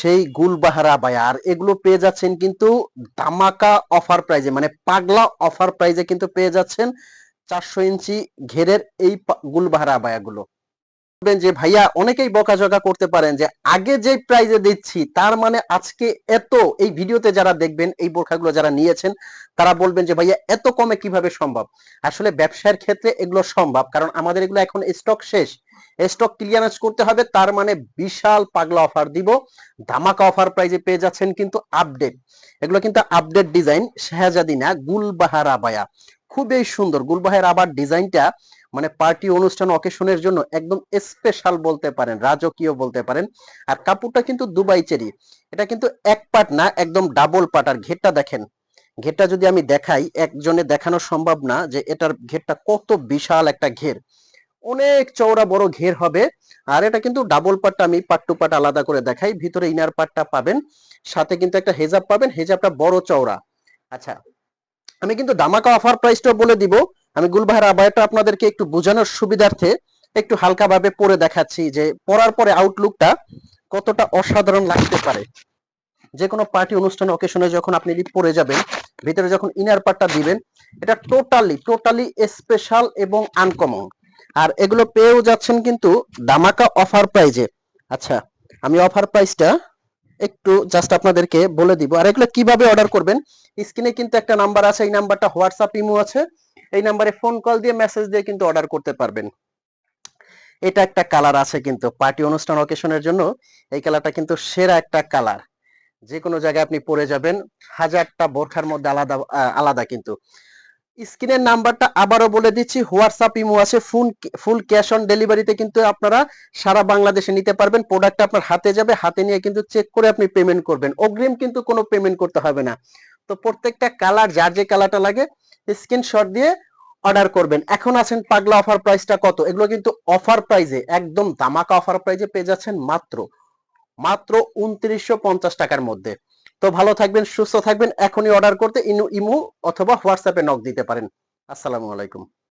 সেই গুলবাহারা আবায়া, আর এগুলো পেয়ে যাচ্ছেন কিন্তু ধামাকা অফার প্রাইজে, মানে পাগলা অফার প্রাইজে কিন্তু পেয়ে যাচ্ছেন 400 ইঞ্চি ঘেরের এই গুলবাহারা আবায়াগুলো। বলবেন যে ভাইয়া, অনেকেই বকাঝকা করতে পারেন যে আগে যে প্রাইজে দিচ্ছি তার মানে আজকে এত, এই ভিডিওতে যারা দেখবেন এই বোরখাগুলো যারা নিয়েছেন তারা বলবেন যে ভাইয়া এত কমে কিভাবে সম্ভব। আসলে ব্যবসার ক্ষেত্রে এগুলো সম্ভব, কারণ আমাদের এগুলো এখন স্টক শেষ, স্টক ক্লিয়ারেন্স করতে হবে, তার মানে বিশাল পাগলা অফার দিব, ধামাকা অফার প্রাইজে পেয়ে যাচ্ছেন কিন্তু আপডেট। এগুলো কিন্তু আপডেট ডিজাইন, শাহজাদি না, গুলবাহার আবায়া, খুবই সুন্দর। গুলবাহার আবার ডিজাইনটা মানে পার্টি অনুষ্ঠান অকেশনের জন্য একদম স্পেশাল বলতে পারেন, রাজকীয় বলতে পারেন। আর কাপড়টা কিন্তু দুবাই চেরি, এটা কিন্তু এক পাট না, একদম ডাবল পাট। আর ঘেরটা দেখেন, ঘেরটা যদি আমি দেখাই, একজনে দেখানো সম্ভব না যে এটার ঘেরটা কত বিশাল একটা ঘের, অনেক চওড়া বড় ঘের হবে। আর এটা কিন্তু ডাবল পাটটা আমি পাট টু পাট আলাদা করে দেখাই, ভিতরে ইনার পাটটা পাবেন, সাথে কিন্তু একটা হেজাব পাবেন, হেজাবটা বড় চওড়া। আচ্ছা, আমি কিন্তু ধামাকা অফার প্রাইসটা বলে দিব। আমি গুলবাহার আবায়াটা আপনাদেরকে একটু বোঝানোর সুবিধার্থে একটু হালকা ভাবে পরে দেখাচ্ছি যে পরার পরে আউটলুকটা কতটা অসাধারণ লাগতে পারে। যে কোনো পার্টি অনুষ্ঠান অকেশনে যখন আপনি পরে যাবেন, ভিতরে যখন ইনার পার্টটা দিবেন, এটা টোটালি টোটালি স্পেশাল এবং আনকমন। আর এগুলো পেয়েও যাচ্ছেন কিন্তু ধামাকা অফার প্রাইজে। আচ্ছা, আমি অফার প্রাইসটা একটু জাস্ট আপনাদেরকে বলে দিব। আর এগুলো কিভাবে অর্ডার করবেন, স্ক্রিনে কিন্তু একটা নাম্বার আছে, এই নাম্বারটা হোয়াটসঅ্যাপ ইমো আছে, এই নাম্বারে ফোন কল দিয়ে মেসেজ দিয়ে কিন্তু অর্ডার করতে পারবেন। এটা একটা কালার আছে কিন্তু পার্টি অনুষ্ঠান অকেশনের জন্য, এই কালারটা কিন্তু সেরা একটা কালার, যে কোনো জায়গায় আপনি পরে যাবেন, হাজারটা বোরখার মধ্যে আলাদা আলাদা কিন্তু। স্ক্রিনের নাম্বারটা আবারও বলে দিচ্ছি, হোয়াটসঅ্যাপ ইমো আছে, ফুল ক্যাশ অন ডেলিভারিতে কিন্তু আপনারা সারা বাংলাদেশে নিতে পারবেন। প্রোডাক্ট আপনার হাতে যাবে, হাতে নিয়ে কিন্তু চেক করে আপনি পেমেন্ট করবেন, অগ্রিম কিন্তু কোনো পেমেন্ট করতে হবে না। তো প্রত্যেকটা কালার, যার যে কালারটা লাগে স্ক্রিনশট দিয়ে অর্ডার করবেন। এখন আছেন পাগলা অফার প্রাইসটা কত, এগুলো কিন্তু অফার প্রাইজে, একদম ধামাকা অফার প্রাইজে পেয়ে যাচ্ছেন মাত্র মাত্র 2950 টাকার মধ্যে। তো ভালো থাকবেন, সুস্থ থাকবেন, এখনই অর্ডার করতে ইমো অথবা হোয়াটসঅ্যাপে নক দিতে পারেন। আসসালামু আলাইকুম।